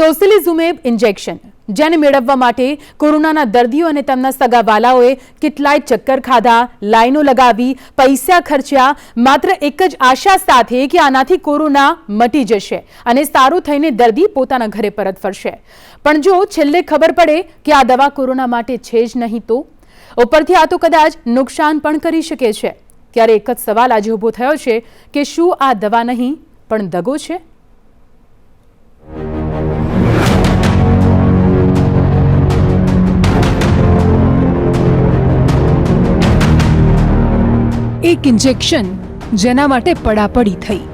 Tocilizumab injection જેને મેળવવા માટે કોરોનાના દર્દીઓ અને તેમના સગાવાલાઓએ કેટલાય ચક્કર ખાધા, લાઈનો લગાવી, પૈસા ખર્ચ્યા, માત્ર એક જ આશા સાથે કે આનાથી કોરોના મટી જશે અને સારું થઈને દર્દી પોતાના ઘરે પરત ફરશે। પણ જો છેલ્લે ખબર પડે કે આ દવા કોરોના માટે છે જ નહીં તો ઉપરથી આ તો કદાચ નુકસાન પણ કરી શકે છે। ત્યારે એક જ સવાલ આજે ઊભો થયો છે કે શું આ દવા નહીં પણ દગો છે? એક ઇન્જેક્શન જેના માટે પડાપડી થઈ,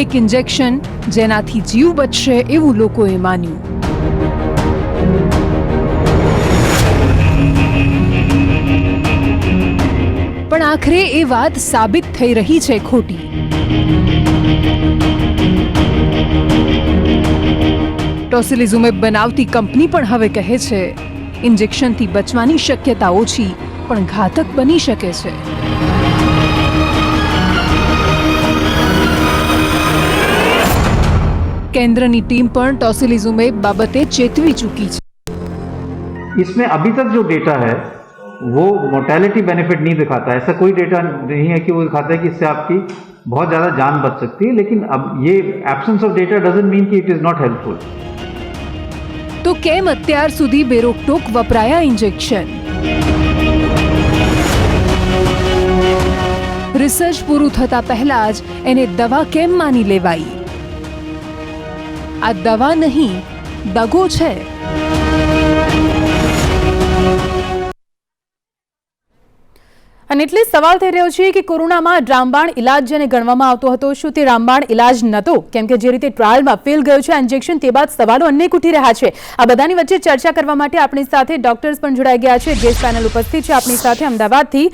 એક ઇન્જેક્શન જેનાથી જીવ બચશે એવું લોકોએ માન્યું, પણ આખરે એ વાત સાબિત થઈ રહી છે ખોટી। ટોસિલિઝુમેબ બનાવતી કંપની પણ હવે કહે છે ઇન્જેક્શનથી બચવાની શક્યતા ઓછી પણ ઘાતક બની શકે છે। केंद्र की टीम पर टोसिलिज़ुमेब बाबते चेतवी चुकी है। इसमें अभी तक जो डेटा है वो मोर्टेलिटी बेनिफिट नहीं दिखाता है। ऐसा कोई डेटा नहीं है कि वो दिखाता है कि इससे आपकी बहुत ज़्यादा जान बच सकती है, लेकिन अब ये absence of data doesn't mean कि इट इज़ नॉट हेल्पफुल। तो केम अत्यार सुधी बेरोकटोक वपराया इंजेक्शन? रिसर्च पूरू थता पहला ज एने दवा केम मानी लेवाई? आ दवा नहीं दगो छे। અને એટલે સવાલ થઈ રહ્યો છે કે કોરોનામાં રામબાણ ઇલાજ જેને ગણવામાં આવતો હતો શું તે રામબાણ ઇલાજ નહોતો? કેમ કે જે રીતે ટ્રાયલમાં ફેલ ગયો છે ઇન્જેક્શન, તે બાદ સવાલો અનેક ઉઠી રહ્યા છે। આ બધાની વચ્ચે ચર્ચા કરવા માટે આપણી સાથે ડોક્ટર્સ પણ જોડાઈ ગયા છે। ગેસ્ટ પેનલ ઉપસ્થિત છે આપણી સાથે અમદાવાદથી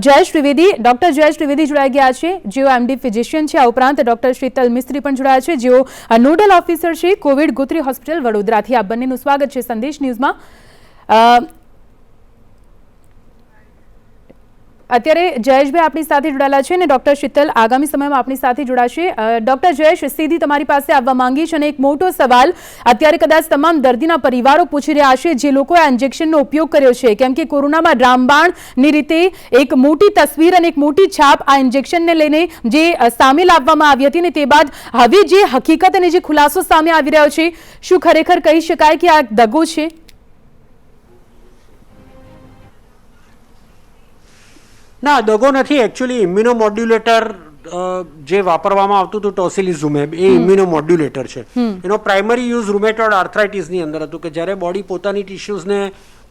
જયેશ ત્રિવેદી, ડોક્ટર જયેશ ત્રિવેદી જોડાઈ ગયા છે, જેઓ એમડી ફિઝિશિયન છે। આ ઉપરાંત ડોક્ટર શીતલ મિસ્ત્રી પણ જોડાયા છે, જેઓ નોડલ ઓફિસર છે કોવિડ ગોત્રી હોસ્પિટલ વડોદરાથી। આ બંનેનું સ્વાગત છે સંદેશ ન્યૂઝમાં। અત્યારે જયેશભાઈ આપણી સાથે જોડાયેલા છે અને ડોક્ટર શીતલ આગામી સમયમાં આપણી સાથે જોડાશે। ડોક્ટર જયેશ, સીધી તમારી પાસે આવવા માંગીશ અને એક મોટો સવાલ અત્યારે કદાચ તમામ દર્દીના પરિવારો પૂછી રહ્યા છે જે લોકોએ આ ઇન્જેક્શનનો ઉપયોગ કર્યો છે, કેમ કે કોરોનામાં રામબાણની રીતે એક મોટી તસવીર અને એક મોટી છાપ આ ઇન્જેક્શનને લઈને જે સામે લાવવામાં આવી હતી અને તે બાદ હવે જે હકીકત અને જે ખુલાસો સામે આવી રહ્યો છે, શું ખરેખર કહી શકાય કે આ દગો છે? ના, દગો નથી। એકચ્યુઅલી ઇમ્યુનોમોડ્યુલેટર જે વાપરવામાં આવતું હતું ટોસિલિઝુમેબ એ ઇમ્યુનોમોડ્યુલેટર છે। એનો પ્રાઇમરી યુઝ રૂમેટોઇડ આર્થરાઇટિસની અંદર હતું કે જ્યારે બોડી પોતાની ટિશ્યુઝને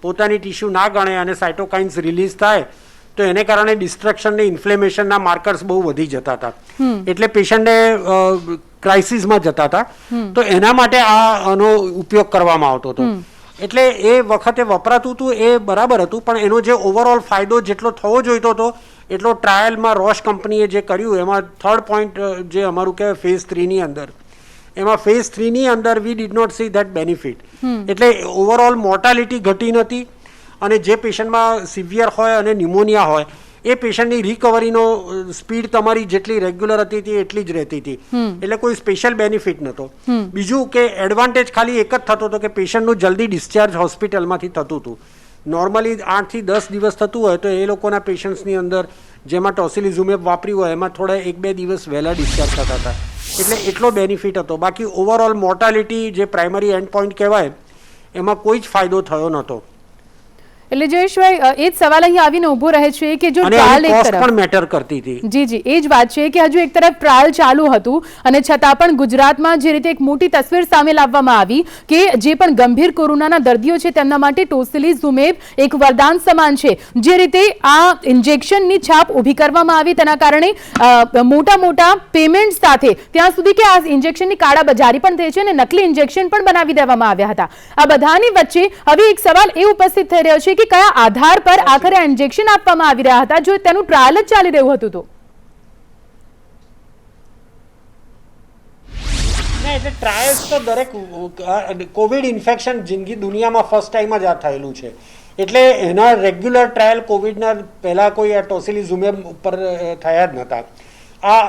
પોતાની ટિશ્યુ ના ગણે અને સાઇટોકાઇન્સ રિલીઝ થાય તો એને કારણે ડિસ્ટ્રક્શન ને ઇન્ફ્લેમેશનના માર્કર્સ બહુ વધી જતા હતા, એટલે પેશન્ટને ક્રાઇસિસમાં જતા હતા। તો એના માટે આનો ઉપયોગ કરવામાં આવતો હતો। એટલે એ વખતે વપરાતું હતું એ બરાબર હતું, પણ એનો જે ઓવરઓલ ફાયદો જેટલો થવો જોઈતો હતો એટલો ટ્રાયલમાં રોશ કંપનીએ જે કર્યું એમાં થર્ડ પોઈન્ટ જે અમારું કહેવાય ફેઝ 3ની અંદર, એમાં ફેઝ 3ની અંદર we did not see that benefit. એટલે ઓવરઓલ મોર્ટાલિટી ઘટી નથી અને જે પેશન્ટમાં સિવિયર હોય અને ન્યુમોનિયા હોય એ પેશન્ટની રિકવરીનો સ્પીડ તમારી જેટલી રેગ્યુલર હતી એટલી જ રહેતી હતી, એટલે કોઈ સ્પેશિયલ બેનિફિટ નહોતો। બીજું કે એડવાન્ટેજ ખાલી એક જ થતો હતો કે પેશન્ટનું જલ્દી ડિસ્ચાર્જ હોસ્પિટલમાંથી થતું હતું। નોર્મલી 8 થી 10 દિવસ થતું હોય તો એ લોકોના પેશન્ટ્સની અંદર જેમાં ટોસિલિઝુમેબ વાપર્યું હોય એમાં થોડા 1-2 દિવસ વહેલા ડિસ્ચાર્જ થતા હતા, એટલે એટલો બેનિફિટ હતો। બાકી ઓવરઓલ મોર્ટાલિટી જે પ્રાઇમરી એન્ડ પોઈન્ટ કહેવાય એમાં કોઈ જ ફાયદો થયો નહોતો। એટલે જયેશભાઈ એ જ સવાલ અહીં આવીને ઊભો રહે છે કે જો ટ્રાયલ એક તરફ પણ મેટર કરતી હતી, જી એ જ વાત છે કે હજુ એક તરફ ટ્રાયલ ચાલુ હતું અને છતાં પણ ગુજરાતમાં જે રીતે એક મોટી તસવીર સામે લાવવામાં આવી કે જે પણ ગંભીર કોરોનાના દર્દીઓ છે તેમના માટે ટોસિલિઝુમેબ એક વરદાન સમાન છે। જે રીતે આ ઇન્જેક્શનની છાપ ઊભી કરવામાં આવી તેના કારણે મોટા પેમેન્ટ સાથે ત્યાં સુધી કે આ ઇન્જેક્શનની કાળાબજારી પણ થઈ છે અને નકલી ઇન્જેક્શન પણ બનાવી દેવામાં આવ્યા હતા। આ બધાની વચ્ચે હવે એક સવાલ એ ઉપસ્થિત થઈ રહ્યો છે કે કયા આધાર પર આખરે આ ઇન્જેક્શન આપવામાં આવી રહ્યા હતા જો તેનું ટ્રાયલ જ ચાલી રહ્યું હતું તો? એટલે ટ્રાયલ્સ તો દરેક કોવિડ ઇન્ફેક્શન જિંદગી દુનિયામાં ફર્સ્ટ ટાઈમ જ આ થયેલું છે, એટલે એના રેગ્યુલર ટ્રાયલ કોવિડના પહેલાં કોઈ આ ટોસિલિઝુમેબ ઉપર થયા જ નહોતા। આ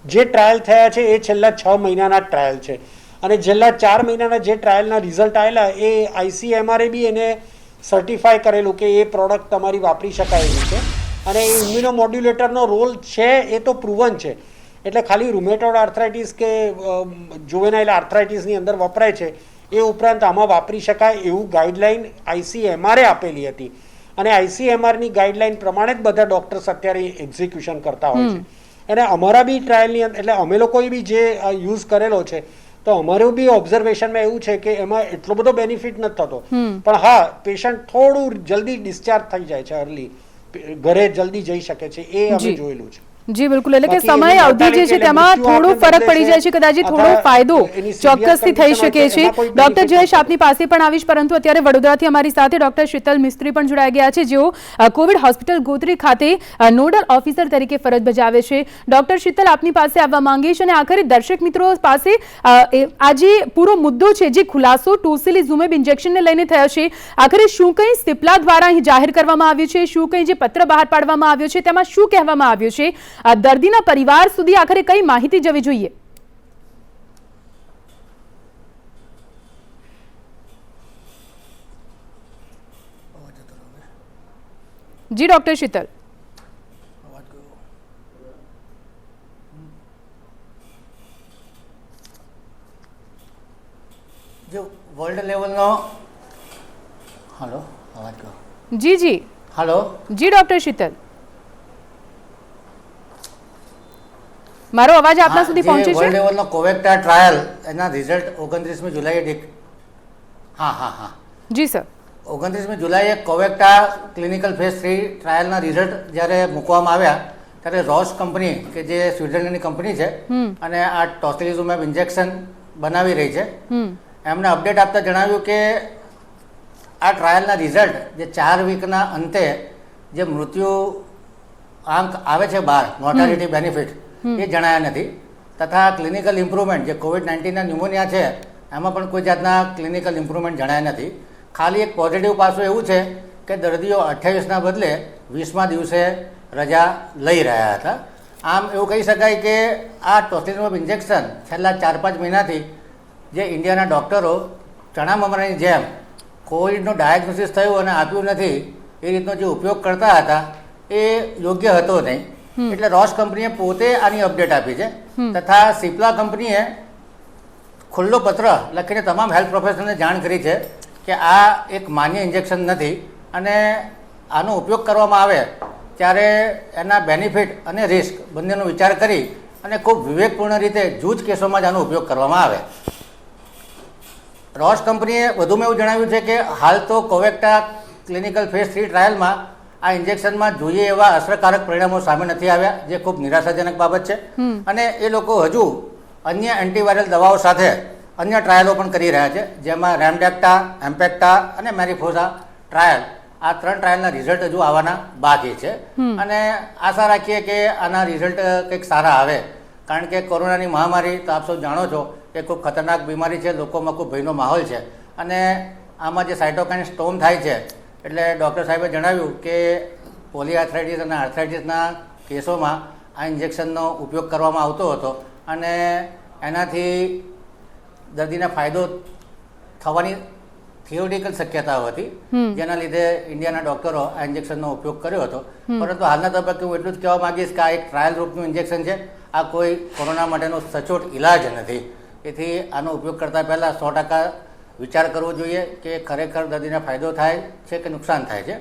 જે ટ્રાયલ થયા છે એ છેલ્લા 6 મહિનાના ટ્રાયલ છે અને છેલ્લા 4 મહિનાના જે ટ્રાયલના રિઝલ્ટ આવેલા એ ICMR બી એને સર્ટિફાય કરેલું કે એ પ્રોડક્ટ તમારી વાપરી શકાય એવી છે અને એ ઇમ્યુનોમોડ્યુલેટરનો રોલ છે એ તો પ્રૂવન છે. એટલે ખાલી રૂમેટોઇડ આર્થરાઇટિસ કે જુવેનાઇલ આર્થરાઇટિસની અંદર વપરાય છે એ ઉપરાંત આમાં વાપરી શકાય એવું ગાઈડલાઇન ICMR આપેલી હતી અને ICMRની ગાઈડલાઇન પ્રમાણે જ બધા ડૉક્ટર્સ અત્યારે એક્ઝિક્યુશન કરતા હોય છે. અને અમારા બી ટ્રાયલની અંદર એટલે અમે લોકોએ બી જે યુઝ કરેલો છે તો અમારું બી ઓબ્ઝર્વેશનમાં એવું છે કે એમાં એટલો બધો બેનિફિટ નથી થતો, પણ હા પેશન્ટ થોડું જલ્દી ડિસ્ચાર્જ થઈ જાય છે, અર્લી ઘરે જલ્દી જઈ શકે છે, એ અમે જોયેલું છે. જી બિલકુલ, એટલે કે સમય અવધિ જે છે તેમાં થોડો ફરક પડી જાય છે, કદાચ થોડો ફાયદો ચોક્કસથી થઈ શકે છે. ડોક્ટર જયેશ આપની પાસે પણ આવીશ, પરંતુ અત્યારે વડોદરાથી અમારી સાથે ડોક્ટર શીતલ મિસ્ત્રી પણ જોડાઈ ગયા છે, જેઓ કોવિડ હોસ્પિટલ ગોત્રી ખાતે નોડલ ઓફિસર તરીકે ફરજ બજાવે છે. ડોક્ટર શીતલ આપની પાસે આવવા માંગીશ અને આખરે દર્શક મિત્રો પાસે આ જે પૂરો મુદ્દો છે, જે ખુલાસો ટોસિલિઝુમેબ ઇન્જેક્શનને લઈને થયો છે, આખરે શું કંઈ સિપ્લા દ્વારા અહીં જાહેર કરવામાં આવ્યું છે, શું કંઈ જે પત્ર બહાર પાડવામાં આવ્યો છે તેમાં શું કહેવામાં આવ્યું છે, દર્દીના પરિવાર સુધી આખરે કઈ માહિતી જવી જોઈએ? જી ડોક્ટર શીતલ. જો વર્લ્ડ લેવલનો હલો અવાજ કહો. જી જી હલો જી ડોક્ટર શીતલ, મારો અવાજ આપના સુધી પહોંચે છે? વર્લ્ડ લેવલનો કોવેક્ટા ટ્રાયલ એના રિઝલ્ટ 29મી જુલાઈએ હા જી સર, 29મી જુલાઈએ કોવેક્ટા ક્લિનિકલ ફેઝ 3 ટ્રાયલના રિઝલ્ટ જ્યારે મૂકવામાં આવ્યા ત્યારે રોશ કંપની કે જે સ્વિટ્ઝરલેન્ડની કંપની છે અને આ ટોસિલિઝુમેબ ઇન્જેક્શન બનાવી રહી છે, એમને અપડેટ આપતા જણાવ્યું કે આ ટ્રાયલના રિઝલ્ટ જે 4 વીકના અંતે જે મૃત્યુ આંક આવે છે બહાર, મોર્ટાલિટી બેનિફિટ, એ જણાયા નથી, તથા ક્લિનિકલ ઇમ્પ્રુવમેન્ટ જે કોવિડ-19ના ન્યુમોનિયા છે એમાં પણ કોઈ જાતના ક્લિનિકલ ઇમ્પ્રુવમેન્ટ જણાયા નથી. ખાલી એક પોઝિટિવ પાસું એવું છે કે દર્દીઓ 28ના બદલે 20મા દિવસે રજા લઈ રહ્યા હતા. આમ એવું કહી શકાય કે આ ટોસિલિઝુમેબ ઇન્જેક્શન છેલ્લા 4-5 મહિનાથી જે ઇન્ડિયાના ડૉક્ટરો ચણા મમરાની જેમ કોવિડનું ડાયગ્નોસિસ થયું અને આપ્યું નથી એ રીતનો જે ઉપયોગ કરતા હતા એ યોગ્ય હતો નહીં. એટલે રોશ કંપનીએ પોતે આની અપડેટ આપી છે, તથા સિપ્લા કંપનીએ ખુલ્લો પત્ર લખીને તમામ હેલ્થ પ્રોફેશનલને જાણ કરી છે કે આ એક માન્ય ઇન્જેક્શન નથી અને આનો ઉપયોગ કરવામાં આવે ત્યારે એના બેનિફિટ અને રિસ્ક બંનેનો વિચાર કરી અને ખૂબ વિવેકપૂર્ણ રીતે જૂથ કેસોમાં જ આનો ઉપયોગ કરવામાં આવે. રોશ કંપનીએ વધુમાં એવું જણાવ્યું છે કે હાલ તો કોવેક્ટા ક્લિનિકલ ફેઝ 3 ટ્રાયલમાં આ ઇન્જેક્શનમાં જોઈએ એવા અસરકારક પરિણામો સામે નથી આવ્યા, જે ખૂબ નિરાશાજનક બાબત છે અને એ લોકો હજુ અન્ય એન્ટીવાયરલ દવાઓ સાથે અન્ય ટ્રાયલો પણ કરી રહ્યા છે, જેમાં રેમડેક્ટા, એમ્પેક્ટા અને મેરીફોઝા ટ્રાયલ, આ 3 ટ્રાયલના રિઝલ્ટ હજુ આવવાના બાકી છે અને આશા રાખીએ કે આના રિઝલ્ટ કંઈક સારા આવે, કારણ કે કોરોનાની મહામારી તો આપ સૌ જાણો છો કે ખૂબ ખતરનાક બીમારી છે, લોકોમાં ખૂબ ભયનો માહોલ છે અને આમાં જે સાયટોકાઇન સ્ટોર્મ થાય છે એટલે ડૉક્ટર સાહેબે જણાવ્યું કે પોલીઆર્થરાઇટિસ અને આર્થરાઇટિસના કેસોમાં આ ઇન્જેક્શનનો ઉપયોગ કરવામાં આવતો હતો અને એનાથી દર્દીને ફાયદો થવાની થિયોરિટિકલ શક્યતાઓ હતી, જેના લીધે ઇન્ડિયાના ડૉક્ટરો આ ઇન્જેક્શનનો ઉપયોગ કર્યો હતો. પરંતુ હાલના તબક્કે હું એટલું જ કહેવા માંગીશ કે આ એક ટ્રાયલ રૂપનું ઇન્જેક્શન છે, આ કોઈ કોરોના માટેનો સચોટ ઇલાજ નથી. તેથી આનો ઉપયોગ કરતાં પહેલાં 100% વિચાર કરવો જોઈએ કે ખરેખર દર્દીને ફાયદો થાય છે કે નુકસાન થાય છે.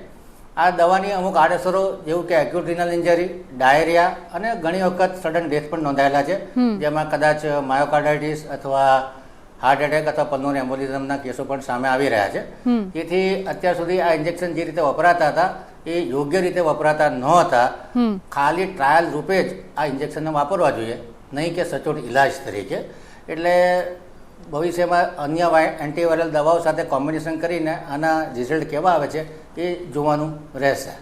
આ દવાની અમુક આડઅસરો જેવું કે એક્યુટ રિનલ ઇન્જરી, ડાયરિયા અને ઘણી વખત સડન ડેથ પણ નોંધાયેલા છે, જેમાં કદાચ માયોકાર્ડાઇટિસ અથવા હાર્ટ એટેક અથવા પલ્મોનરી એમ્બોલિઝમના કેસો પણ સામે આવી રહ્યા છે. તેથી અત્યાર સુધી આ ઇન્જેક્શન જે રીતે વપરાતા હતા એ યોગ્ય રીતે વપરાતા નહોતા. ખાલી ટ્રાયલ રૂપે જ આ ઇન્જેક્શનને વાપરવા જોઈએ, નહીં કે સચોટ ઇલાજ તરીકે. એટલે ભવિષ્યમાં અન્ય એન્ટીવાયરલ દવાઓ સાથે કોમ્બિનેશન કરીને આના રિઝલ્ટ કેવા આવે છે એ જોવાનું રહેશે.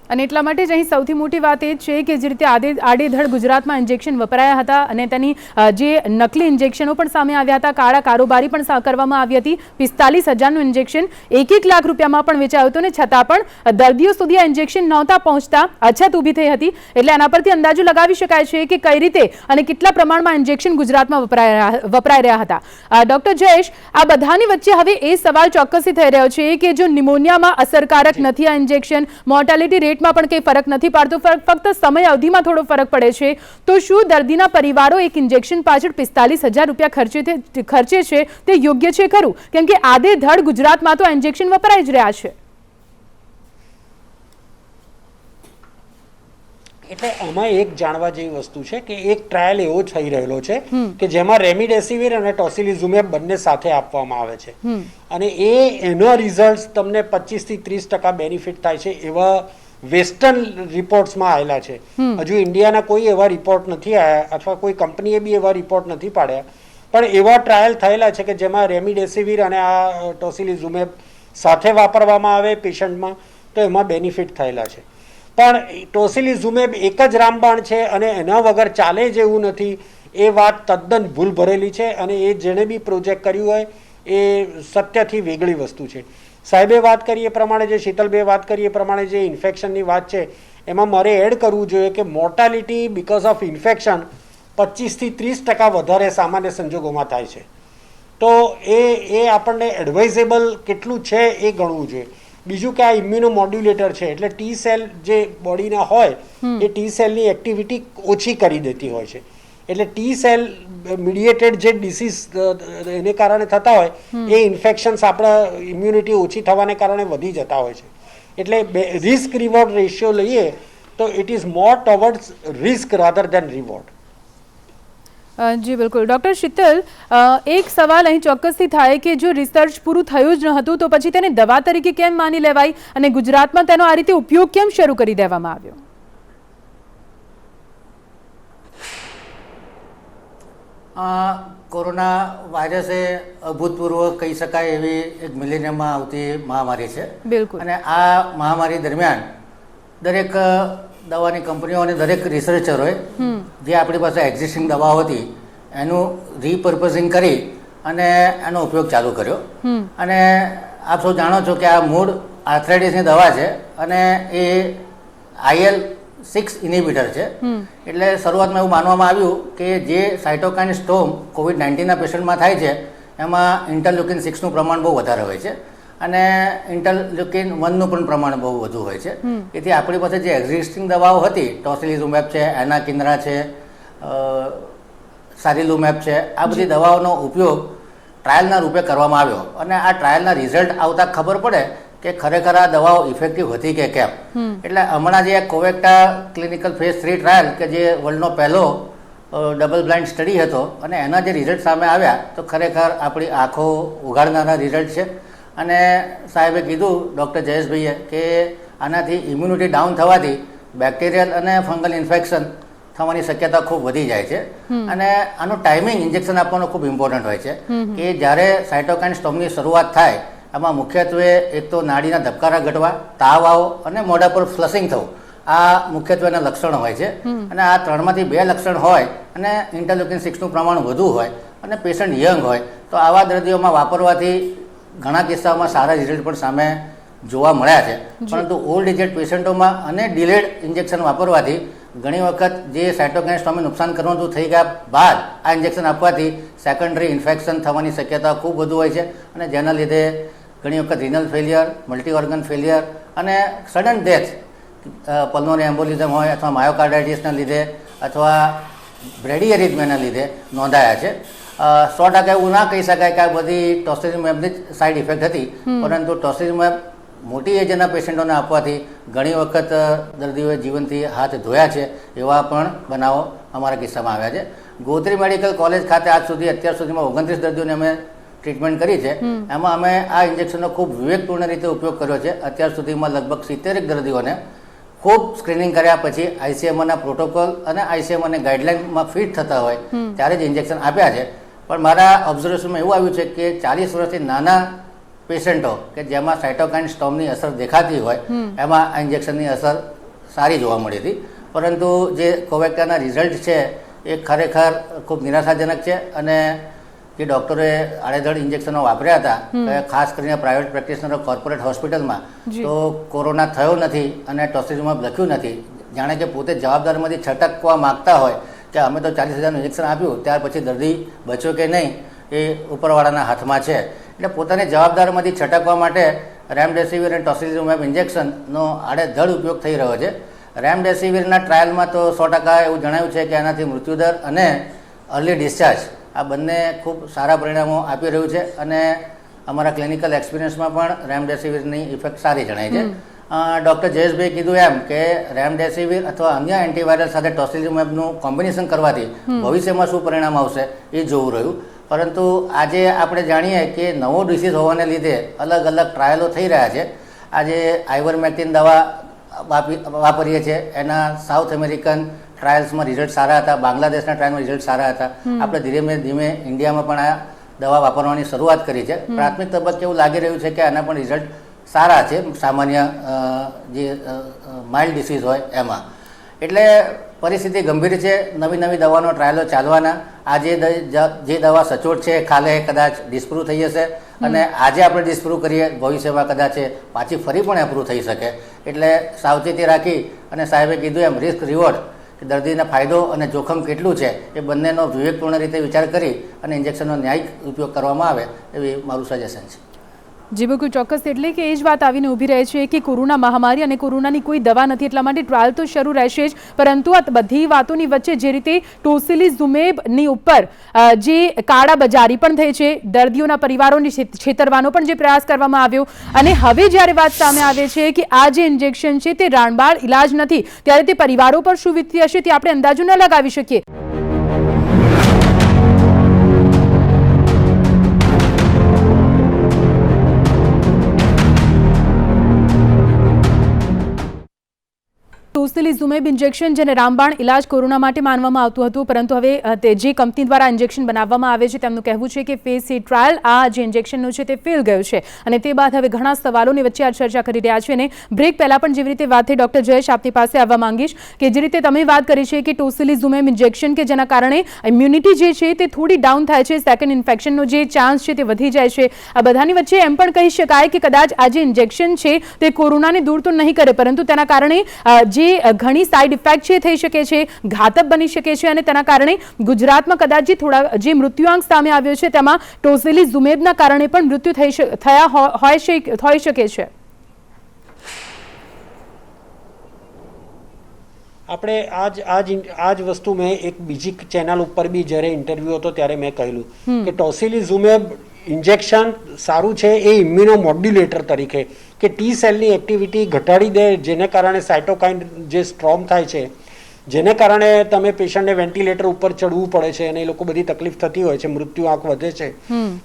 અને એટલા માટે જ અહીં સૌથી મોટી વાત એ છે કે જે રીતે આડેધડ ગુજરાતમાં ઇન્જેક્શન વપરાયા હતા અને તેની જે નકલી ઇન્જેક્શનો પણ સામે આવ્યા હતા, કાળા કારોબારી પણ કરવામાં આવી હતી. 45,000નું ઇન્જેક્શન 1 લાખ રૂપિયામાં પણ વેચાયું હતું, ને છતાં પણ દર્દીઓ સુધી આ ઇન્જેક્શન નહોતા પહોંચતા અછત ઊભી થઈ હતી. એટલે આના પરથી અંદાજો લગાવી શકાય છે કે કઈ રીતે અને કેટલા પ્રમાણમાં ઇન્જેક્શન ગુજરાતમાં વપરાઈ રહ્યા હતા. ડોક્ટર જયેશ, આ બધાની વચ્ચે હવે એ સવાલ ચોક્કસથી થઈ રહ્યો છે કે જો નિમોનિયામાં અસરકારક નથી આ ઇન્જેક્શન, મોર્ટાલિટી રેટમાં પણ કંઈ ફરક નથી પાડતો, ફક્ત સમય અવધિમાં થોડો ફરક પડે છે, તો શું દર્દીના પરિવારો એક ઇન્જેક્શન પાછળ 45,000 રૂપિયા ખર્ચે છે તે યોગ્ય છે ખરું? કેમ કે આડેધડ ગુજરાતમાં તો આ ઇન્જેક્શન વપરાઈ જ રહ્યા છે. એટલે આમાં એક જાણવા જેવી વસ્તુ છે કે એક ટ્રાયલ એવો થઈ રહેલો છે કે જેમાં રેમિડેસિવિર અને ટોસિલિઝુમેબ બંને સાથે આપવામાં આવે છે અને એનો રિઝલ્ટ તમને 25 થી 30% બેનિફિટ થાય છે એવા વેસ્ટર્ન રિપોર્ટ્સમાં આવેલા છે. હજુ ઇન્ડિયાના કોઈ એવા રિપોર્ટ નથી આવ્યા અથવા કોઈ કંપનીએ બી એવા રિપોર્ટ નથી પાડ્યા, પણ એવા ટ્રાયલ થયેલા છે કે જેમાં રેમિડેસિવિર અને આ ટોસિલિઝુમેબ સાથે વાપરવામાં આવે પેશન્ટમાં તો એમાં બેનિફિટ થયેલા છે. પણ ટોસિલિઝુમેબ એક જ રામબાણ છે અને એના વગર ચાલે જેવું નથી, એ વાત તદ્દન ભૂલ ભરેલી છે અને એ જેણે બી પ્રોજેક્ટ કર્યું હોય એ સત્યથી વેગળી વસ્તુ છે. સાહેબે વાત કરી એ પ્રમાણે, જે શીતલભાઈએ વાત કરી એ પ્રમાણે જે ઇન્ફેક્શનની વાત છે એમાં મારે એડ કરવું જોઈએ કે મોર્ટાલિટી બીકોઝ ઓફ ઇન્ફેક્શન 25 થી 30% વધારે સામાન્ય સંજોગોમાં થાય છે. તો એ આપણને એડવાઇઝેબલ કેટલું છે એ ગણવું જોઈએ. બીજું કે આ ઇમ્યુનોમોડ્યુલેટર છે એટલે ટી સેલ જે બોડીના હોય એ ટી સેલની એક્ટિવિટી ઓછી કરી દેતી હોય છે. એટલે ટી સેલ મીડિયેટેડ જે ડિસીઝ એને કારણે થતા હોય એ ઇન્ફેક્શન્સ આપણા ઇમ્યુનિટી ઓછી થવાને કારણે વધી જતા હોય છે. એટલે રિસ્ક રિવોર્ડ રેશિયો લઈએ તો it is more towards risk rather than reward. જી બિલકુલ. ડૉક્ટર શીતલ, એક સવાલ અહીં ચોક્કસથી થાય કે જો રિસર્ચ પૂરું થયું જ ન હતું તો પછી તેને દવા તરીકે કેમ માની લેવાય અને ગુજરાતમાં તેનો આ રીતે ઉપયોગ કેમ શરૂ કરી દેવામાં આવ્યો? કોરોના વાયરસ એ અભૂતપૂર્વ કહી શકાય એવી એક મિલેનિયમમાં આવતી મહામારી છે. બિલકુલ. અને આ મહામારી દરમિયાન દરેક દવાની કંપનીઓ અને દરેક રિસર્ચરોએ જે આપણી પાસે એક્ઝિસ્ટિંગ દવાઓ હતી એનું રીપર્પઝિંગ કરી અને એનો ઉપયોગ ચાલુ કર્યો. અને આપ સૌ જાણો છો કે આ મૂળ આર્થરાઇટિસની દવા છે અને એ IL-6 ઇનિબિટર છે. એટલે શરૂઆતમાં એવું માનવામાં આવ્યું કે જે સાયટોકાઇન સ્ટોર્મ COVID-19ના પેશન્ટમાં થાય છે એમાં ઇન્ટરલ્યુકિન 6નું પ્રમાણ બહુ વધારે હોય છે અને ઇન્ટરલ્યુકિન 1નું પણ પ્રમાણ બહુ વધુ હોય છે. એથી આપણી પાસે જે એક્ઝિસ્ટિંગ દવાઓ હતી, ટોસિલિઝુમેબ છે, એનાકિન્દ્રા છે, સારિલુમેબ છે, આ બધી દવાઓનો ઉપયોગ ટ્રાયલના રૂપે કરવામાં આવ્યો અને આ ટ્રાયલના રિઝલ્ટ આવતા ખબર પડે કે ખરેખર આ દવાઓ ઇફેક્ટિવ હતી કે કેમ. એટલે હમણાં જે કોવેક્ટા ક્લિનિકલ ફેઝ 3 ટ્રાયલ કે જે વર્લ્ડનો પહેલો ડબલ બ્લાઇન્ડ સ્ટડી હતો અને એના જે રિઝલ્ટ સામે આવ્યા તો ખરેખર આપણી આંખો ઉઘાડનારા રિઝલ્ટ છે. અને સાહેબે કીધું, ડૉક્ટર જયેશભાઈએ, કે આનાથી ઇમ્યુનિટી ડાઉન થવાથી બેક્ટેરિયલ અને ફંગલ ઇન્ફેક્શન થવાની શક્યતા ખૂબ વધી જાય છે. અને આનું ટાઈમિંગ ઇન્જેક્શન આપવાનું ખૂબ ઇમ્પોર્ટન્ટ હોય છે કે જ્યારે સાયટોકાઇન સ્ટોર્મની શરૂઆત થાય એમાં મુખ્યત્વે એક તો નાડીના ધબકારા ઘટવા, તાવ આવો અને મોઢા પર ફ્લશિંગ થવું, આ મુખ્યત્વેના લક્ષણો હોય છે. અને આ 3માંથી 2 લક્ષણ હોય અને ઇન્ટરલ્યુકિન 6નું પ્રમાણ વધુ હોય અને પેશન્ટ યંગ હોય તો આવા દર્દીઓમાં વાપરવાથી ઘણા કિસ્સાઓમાં સારા રિઝલ્ટ પણ સામે જોવા મળ્યા છે. પરંતુ ઓલ્ડ એજેડ પેશન્ટોમાં અને ડિલેડ ઇન્જેક્શન વાપરવાથી ઘણી વખત જે સાયટોકાઇન સ્ટોર્મને નુકસાન કરવાનું થઈ ગયા બાદ આ ઇન્જેક્શન આપવાથી સેકન્ડરી ઇન્ફેક્શન થવાની શક્યતા ખૂબ વધુ હોય છે અને જેના લીધે ઘણી વખત renal failure, multi organ failure અને સડન ડેથ, પલ્મોનરી એમ્બોલિઝમ હોય અથવા માયોકાર્ડાઇટિસના લીધે અથવા બ્રેડિએરિથમિયાના લીધે નોંધાયા છે. 100% એવું ના કહી શકાય કે આ બધી ટોસિલિઝુમેબની જ સાઇડ ઇફેક્ટ હતી, પરંતુ ટોસિલિઝુમેબ મોટી એજના પેશન્ટોને આપવાથી ઘણી વખત દર્દીઓએ જીવનથી હાથ ધોયા છે એવા પણ બનાવો અમારા કિસ્સામાં આવ્યા છે. ગોત્રી મેડિકલ કોલેજ ખાતે અત્યાર સુધીમાં 29 દર્દીઓને અમે ટ્રીટમેન્ટ કરી છે. એમાં અમે આ ઇન્જેક્શનનો ખૂબ વિવેકપૂર્ણ રીતે ઉપયોગ કર્યો છે. અત્યાર સુધીમાં લગભગ 70 દર્દીઓને ખૂબ સ્ક્રીનિંગ કર્યા પછી ICMRના પ્રોટોકોલ અને ICMRની ગાઈડલાઇનમાં ફિટ થતા હોય ત્યારે જ ઇન્જેક્શન આપ્યા છે. પણ મારા ઓબ્ઝર્વેશનમાં એવું આવ્યું છે કે 40 વર્ષથી નાના પેશન્ટો કે જેમાં સાયટોકાઇન સ્ટોર્મની અસર દેખાતી હોય એમાં આ ઇન્જેક્શનની અસર સારી જોવા મળી હતી, પરંતુ જે કોવેક્ટાના રિઝલ્ટ છે એ ખરેખર ખૂબ નિરાશાજનક છે. અને જે ડૉક્ટરોએ આડેધડ ઇન્જેક્શનો વાપર્યા હતા, ખાસ કરીને પ્રાઇવેટ પ્રેક્ટિશનરો કોર્પોરેટ હોસ્પિટલમાં, તો કોરોના થયો નથી અને ટોસિલિઝુમેબ લખ્યું નથી. જાણે કે પોતે જવાબદારીમાંથી છટકવા માગતા હોય કે અમે તો 40,000નું ઇન્જેક્શન આપ્યું, ત્યાર પછી દર્દી બચ્યો કે નહીં એ ઉપરવાળાના હાથમાં છે. એટલે પોતાની જવાબદારીમાંથી છટકવા માટે રેમડેસિવિર અને ટોસિલિઝુમેબ ઇન્જેક્શનનો આડેધડ ઉપયોગ થઈ રહ્યો છે. રેમડેસિવિરના ટ્રાયલમાં તો 100% એવું જણાવ્યું છે કે આનાથી મૃત્યુદર અને અર્લી ડિસ્ચાર્જ આ બંને ખૂબ સારા પરિણામો આપી રહ્યું છે. અને અમારા ક્લિનિકલ એક્સપિરિયન્સમાં પણ રેમડેસિવિરની ઇફેક્ટ સારી જણાય છે. ડૉક્ટર જયેશભાઈ કીધું એમ કે રેમડેસિવિર અથવા અન્ય એન્ટીવાયરલ સાથે ટોસિલિઝુમેબનું કોમ્બિનેશન કરવાથી ભવિષ્યમાં શું પરિણામ આવશે એ જોવું રહ્યું. પરંતુ આજે આપણે જાણીએ કે નવો ડિસીઝ હોવાને લીધે અલગ અલગ ટ્રાયલો થઈ રહ્યા છે. આજે આઇવરમેક્ટિન દવા વાપરીએ છીએ, એના સાઉથ અમેરિકન ટ્રાયલ્સમાં રિઝલ્ટ સારા હતા, બાંગ્લાદેશના ટ્રાયલમાં રિઝલ્ટ સારા હતા. આપણે ધીમે ધીમે ઇન્ડિયામાં પણ આ દવા વાપરવાની શરૂઆત કરી છે. પ્રાથમિક તબક્કે એવું લાગી રહ્યું છે કે આના પણ રિઝલ્ટ સારા છે સામાન્ય જે માઇલ્ડ ડિસીઝ હોય એમાં. એટલે પરિસ્થિતિ ગંભીર છે. નવી નવી દવાનો ટ્રાયલો ચાલવાના. આજે જે દવા સચોટ છે કાલે કદાચ ડિસ્પ્રૂવ થઈ જશે, અને આજે આપણે ડિસ્પ્રૂવ કરીએ ભવિષ્યમાં કદાચ પાછી ફરી પણ એપ્રૂવ થઈ શકે. એટલે સાવચેતી રાખી અને સાહેબે કીધું એમ રિસ્ક રિવોર્ડ કે દર્દીને ફાયદો અને જોખમ કેટલું છે એ બંનેનો વિવેકપૂર્ણ રીતે વિચાર કરી અને ઇન્જેક્શનનો ન્યાયિક ઉપયોગ કરવામાં આવે એવી મારું સજેશન છે. જી બિલકુલ ચોક્કસ. એટલે કે એ જ વાત આવીને ઊભી રહે છે કે કોરોના મહામારી અને કોરોનાની કોઈ દવા નથી, એટલા માટે ટ્રાયલ તો શરૂ રહેશે જ. પરંતુ આ બધી વાતોની વચ્ચે જે રીતે ટોસિલિઝુમેબની ઉપર જે કાળાબજારી પણ થઈ છે, દર્દીઓના પરિવારોને છેતરવાનો પણ જે પ્રયાસ કરવામાં આવ્યો, અને હવે જ્યારે વાત સામે આવે છે કે આ જે ઇન્જેક્શન છે તે રામબાણ ઇલાજ નથી, ત્યારે તે પરિવારો પર શું વીતતી હશે તે આપણે અંદાજો ન લગાવી શકીએ. ટોસિલિઝુમેબ ઇન્જેક્શન જેને રામબાણ ઇલાજ કોરોના માટે માનવામાં આવતું હતું, પરંતુ હવે જે કંપની દ્વારા ઇન્જેક્શન બનાવવામાં આવે છે તેમનું કહેવું છે કે ફેઝ 3 ટ્રાયલ આ જે ઇન્જેક્શનનું છે તે ફેલ ગયું છે. અને તે બાદ હવે ઘણા સવાલોની વચ્ચે આ ચર્ચા કરી રહ્યા છે. અને બ્રેક પહેલા પણ જેવી રીતે વાત થઈ, ડૉક્ટર જયેશ આપની પાસે આવવા માંગીશ કે જે રીતે તમે વાત કરી છે કે ટોસિલિઝુમેબ ઇન્જેક્શન કે જેના કારણે ઇમ્યુનિટી જે છે તે થોડી ડાઉન થાય છે, સેકન્ડ ઇન્ફેક્શનનો જે ચાન્સ છે તે વધી જાય છે. આ બધાની વચ્ચે એમ પણ કહી શકાય કે કદાચ આ જે ઇન્જેક્શન છે તે કોરોનાને દૂર તો નહીં કરે, પરંતુ તેના કારણે જે ઘણી સાઇડ ઇફેક્ટ છે થઈ શકે છે, ઘાતક બની શકે છે. અને તેના કારણે ગુજરાતમાં કદાચ જે મૃત્યુઆંક સામે આવ્યો છે તેમાં ટોસિલિઝુમેબના કારણે પણ મૃત્યુ થયા હોઈ શકે છે. આપણે આ જ વસ્તુ મેં એક બીજી ચેનલ ઉપર બી જ્યારે ઇન્ટરવ્યુ હતો ત્યારે મેં કહેલું કે ટોસિલિઝુમેબ ઇન્જેક્શન સારું છે એ ઇમ્યુનોમોડ્યુલેટર તરીકે, કે ટી સેલની એક્ટિવિટી ઘટાડી દે, જેને કારણે સાયટોકાઇન જે સ્ટ્રોમ થાય છે, જેને કારણે તમે પેશન્ટને વેન્ટિલેટર ઉપર ચડવું પડે છે અને એ લોકો બધી તકલીફ થતી હોય છે, મૃત્યુઆંક વધે છે,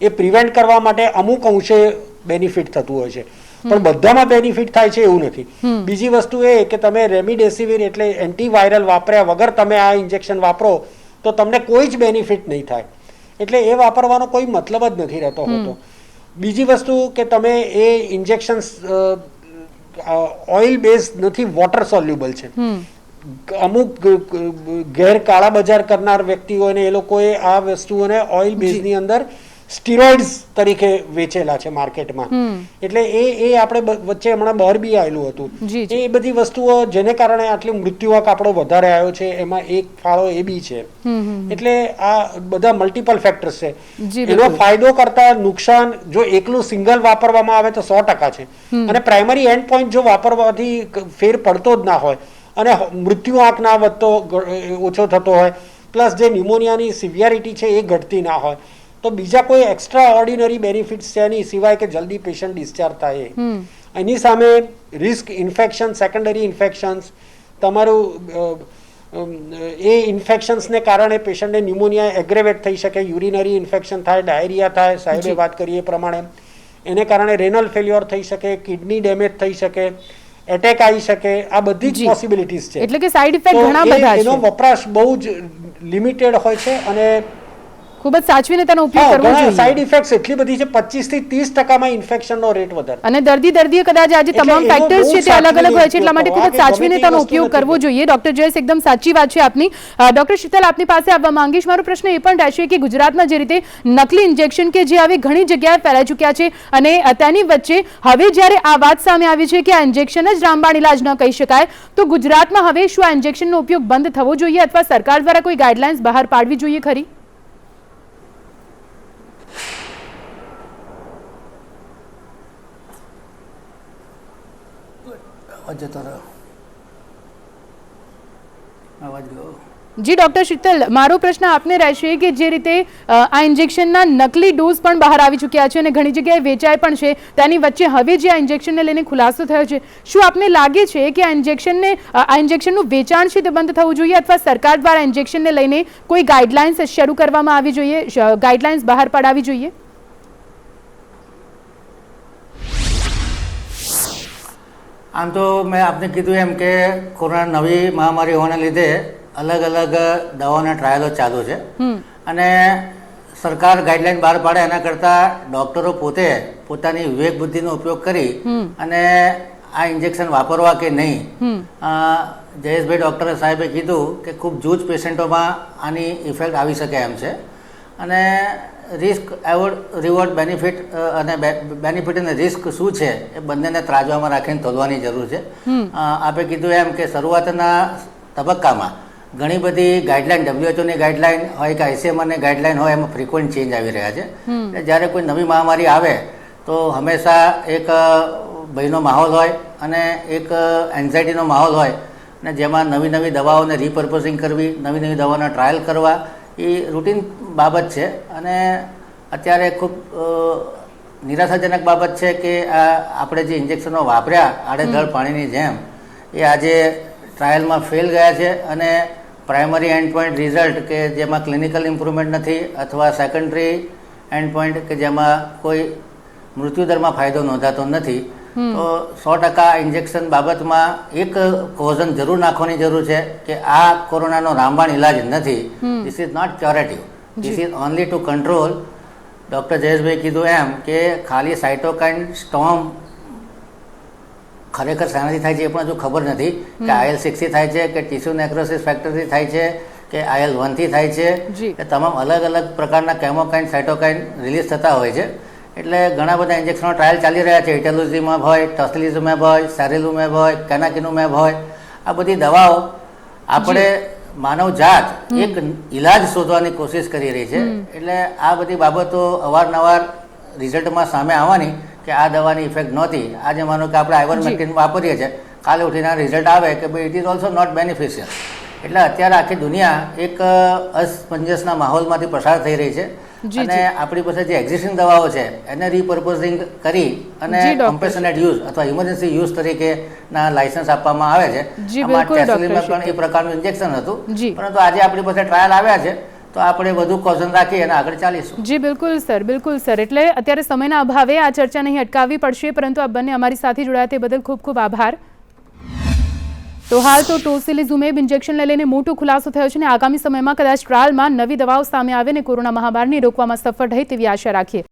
એ પ્રિવેન્ટ કરવા માટે અમુક અંશે બેનિફિટ થતું હોય છે. પણ બધામાં બેનિફિટ થાય છે એવું નથી. બીજી વસ્તુ એ કે તમે રેમડેસિવિર એટલે એન્ટીવાયરલ વાપર્યા વગર તમે આ ઇન્જેક્શન વાપરો તો તમને કોઈ જ બેનિફિટ નહીં થાય. એટલે એ વાપરવાનો કોઈ મતલબ જ નથી રહેતો હોતો. બીજી વસ્તુ કે તમે એ ઇન્જેક્શન ઓઇલ બેઝ નથી, વોટર સોલ્યુબલ છે. અમુક ગેર કાળા બજાર કરનાર વ્યક્તિઓને એ લોકોએ આ વસ્તુઓને ઓઇલ બેઝની અંદર સ્ટીરોઇડ્સ તરીકે વેચેલા છે માર્કેટમાં. એટલે એ આપણે વચ્ચે હમણાં બહાર બી આવેલું હતું. એ બધી વસ્તુઓ જેને કારણે આટલી મૃત્યુઆંક આપણો વધારે આવ્યો છે એમાં એક ફાળો એ બી છે. એટલે આ બધા મલ્ટિપલ ફેક્ટર્સ છે. એનો ફાયદો કરતા નુકસાન જો એકલું સિંગલ વાપરવામાં આવે તો 100% છે. અને પ્રાઇમરી એન્ડ પોઈન્ટ જો વાપરવાથી ફેર પડતો જ ના હોય અને મૃત્યુઆંક ના વધતો ઓછો થતો હોય, પ્લસ જે ન્યુમોનિયાની સિવિયરિટી છે એ ઘટતી ના હોય, તો બીજા કોઈ એક્સ્ટ્રા ઓર્ડિનરી બેનિફિટ્સ છે નહીં સિવાય કે જલ્દી પેશન્ટ ડિસ્ચાર્જ થાય. એની સામે રિસ્ક ઇન્ફેક્શન, સેકન્ડરી ઇન્ફેક્શન્સ, તમારું એ ઇન્ફેક્શન્સને કારણે પેશન્ટને ન્યુમોનિયા એગ્રેવેટ થઈ શકે, યુરિનરી ઇન્ફેક્શન થાય, ડાયરિયા થાય, સાહેબે વાત કરી એ પ્રમાણે, એને કારણે રેનલ ફેલ્યોર થઈ શકે, કિડની ડેમેજ થઈ શકે, એટેક આવી શકે. આ બધી જ પોસિબિલિટીઝ છે. એટલે કે સાઇડ ઇફેક્ટ ઘણા બધા છે. એનો વપરાશ બહુ જ લિમિટેડ હોય છે અને ખૂબ જ સાચવીને તેનો ઉપયોગ કરવો જોઈએ. સાઇડ ઇફેક્ટ્સ એટલી બધી છે, 25 થી 30% ઇન્ફેક્શનનો રેટ વધારે. અને દર્દીએ કદાચ આજે એટલે તમામ એનો ફેક્ટર્સ બહુ છે તે અલગ અલગ હોય છે, સાચવીને એટલા માટે ખૂબ જ ઉપયોગ સાચવીને કરવો, તેનો ગમે તે ઉપયોગ વસ્તુ કરવો નથી. જોઈએ. ડોક્ટર જયેશ, એકદમ સાચી વાત છે આપની. ડોક્ટર શીતલ, આપની પાસે આવવા માંગીશ. મારો પ્રશ્ન એ પણ રહેશે કે ગુજરાતમાં જે રીતે નકલી ઇન્જેક્શન કે જે હવે ઘણી જગ્યાએ ફેલાઈ ચૂક્યા છે અને તેની વચ્ચે હવે જ્યારે આ વાત સામે આવી છે કે આ ઇન્જેક્શન જ રામબાણ ઇલાજ ન કહી શકાય, તો ગુજરાતમાં હવે શું આ ઇન્જેક્શનનો ઉપયોગ બંધ થવો જોઈએ અથવા સરકાર દ્વારા કોઈ ગાઈડલાઇન્સ બહાર પાડવી જોઈએ ખરી? જી ડોક્ટર શીતલ, મારો પ્રશ્ન આપને રહેશે કે જે રીતે આ ઇન્જેક્શનના નકલી ડોઝ પણ બહાર આવી ચૂક્યા છે અને ઘણી જગ્યાએ વેચાય પણ છે, તેની વચ્ચે હવે જે આ ઇન્જેક્શનને લઈને ખુલાસો થયો છે, શું આપને લાગે છે કે આ ઇન્જેક્શનનું વેચાણ છે તે બંધ થવું જોઈએ અથવા સરકાર દ્વારા ઇન્જેક્શનને લઈને કોઈ ગાઈડલાઇન્સ શરૂ કરવામાં આવી જોઈએ, ગાઈડલાઇન્સ બહાર પાડવી જોઈએ? આમ તો મેં આપને કીધું એમ કે કોરોના નવી મહામારી હોવાને લીધે અલગ અલગ દવાઓના ટ્રાયલો ચાલુ છે અને સરકાર ગાઈડલાઈન બહાર પાડે એના કરતાં ડૉક્ટરો પોતે પોતાની વિવેક બુદ્ધિનો ઉપયોગ કરી અને આ ઇન્જેક્શન વાપરવા કે નહીં. જયેશભાઈ ડૉક્ટર સાહેબે કીધું કે ખૂબ જૂજ પેશન્ટોમાં આની ઇફેક્ટ આવી શકે એમ છે અને રિસ્ક રિવોર્ડ બેનિફિટ અને બેનિફિટ અને રિસ્ક શું છે એ બંનેને ત્રાજવામાં રાખીને તોલવાની જરૂર છે. આપે કીધું એમ કે શરૂઆતના તબક્કામાં ઘણી બધી ગાઈડલાઈન, WHO ની ગાઈડલાઈન હોય કે ICMRની ગાઈડલાઈન હોય, એમાં ફ્રિકવન્ટ ચેન્જ આવી રહ્યા છે. જ્યારે કોઈ નવી મહામારી આવે તો હંમેશા એક ભયનો માહોલ હોય અને એક એન્ઝાયટીનો માહોલ હોય અને જેમાં નવી નવી દવાઓને રીપર્પઝિંગ કરવી, નવી નવી દવાઓના ટ્રાયલ કરવા એ રૂટીન બાબત છે અને અત્યારે ખૂબ નિરાશાજનક બાબત છે કે આપણે જે ઇન્જેક્શનો વાપર્યા આડેધડ પાણીની જેમ એ આજે ટ્રાયલમાં ફેલ ગયા છે અને પ્રાઇમરી એન્ડ પોઈન્ટ રિઝલ્ટ કે જેમાં ક્લિનિકલ ઇમ્પ્રુવમેન્ટ નથી અથવા સેકન્ડરી એન્ડ પોઈન્ટ કે જેમાં કોઈ મૃત્યુદરમાં ફાયદો નોંધાતો નથી. તો 100% ઇન્જેક્શન બાબતમાં એક કોઝન જરૂર નાખવાની જરૂર છે કે આ કોરોનાનો રામબાણ ઇલાજ નથી. This is not curative, this is only to control. Doctor Jayeshbhai કીધું એમ કે ખાલી સાઇટોકાઇન સ્ટોર્મ ખરેખર શાનાથી થાય છે એ પણ હજુ ખબર નથી કે IL-6 થી થાય છે કે ટિશ્યુ નેક્રોસિસ ફેક્ટરથી થાય છે કે IL-1 થી થાય છે કે તમામ અલગ અલગ પ્રકારના કેમોકાઇન, સાઇટોકાઇન રિલીઝ થતા હોય છે. એટલે ઘણા બધા ઇન્જેક્શનો ટ્રાયલ ચાલી રહ્યા છે. ઇટેલુઝિમેબ હોય, ટોસિલિઝુમેબ હોય, સેરિલુમેબ હોય, કેનાકિનુમેબ હોય, આ બધી દવાઓ આપણે માનવ જાત એક ઇલાજ શોધવાની કોશિશ કરી રહી છે. એટલે આ બધી બાબતો અવારનવાર રિઝલ્ટમાં સામે આવવાની કે આ દવાની ઇફેક્ટ નહોતી. આજે માનો કે આપણે આઇવરમેક્ટિન વાપરીએ છીએ, કાલે ઉઠીને રિઝલ્ટ આવે કે ભાઈ it is also not beneficial. એટલે અત્યારે આખી દુનિયા એક અસમંજસના માહોલમાંથી પસાર થઈ રહી છે અને આપણી પાસે જે એક્ઝિસ્ટિંગ દવાઓ છે એને રીપર્પઝિંગ કરી અને કમ્પેશનેટ યુઝ અથવા ઇમરજન્સી યુઝ તરીકેના લાયસન્સ આપવામાં આવે છે. આમાં ટેસ્લિમેબ પણ એ પ્રકારનું ઇન્જેક્શન હતું, પરંતુ આજે આપણી પાસે ટ્રાયલ આવ્યા છે તો આપણે વધુ કોઝન રાખી અને આગળ ચાલીશું. જી બિલકુલ સર, બિલકુલ સર. એટલે અત્યારે સમયના અભાવે આ ચર્ચા નહીં અટકાવવી પડશે, પરંતુ આપ બંને અમારી સાથે જોડાયા તે બદલ ખૂબ ખૂબ આભાર. તો હાલ તો ટોસિલિઝુમેબ ઇન્જેક્શનને લઈને મોટો ખુલાસો થયો છે અને આગામી સમયમાં કદાચ ટ્રાયલમાં નવી દવાઓ સામે આવે અને કોરોના મહામારીને રોકવામાં સફળ રહે તેવી આશા રાખીએ.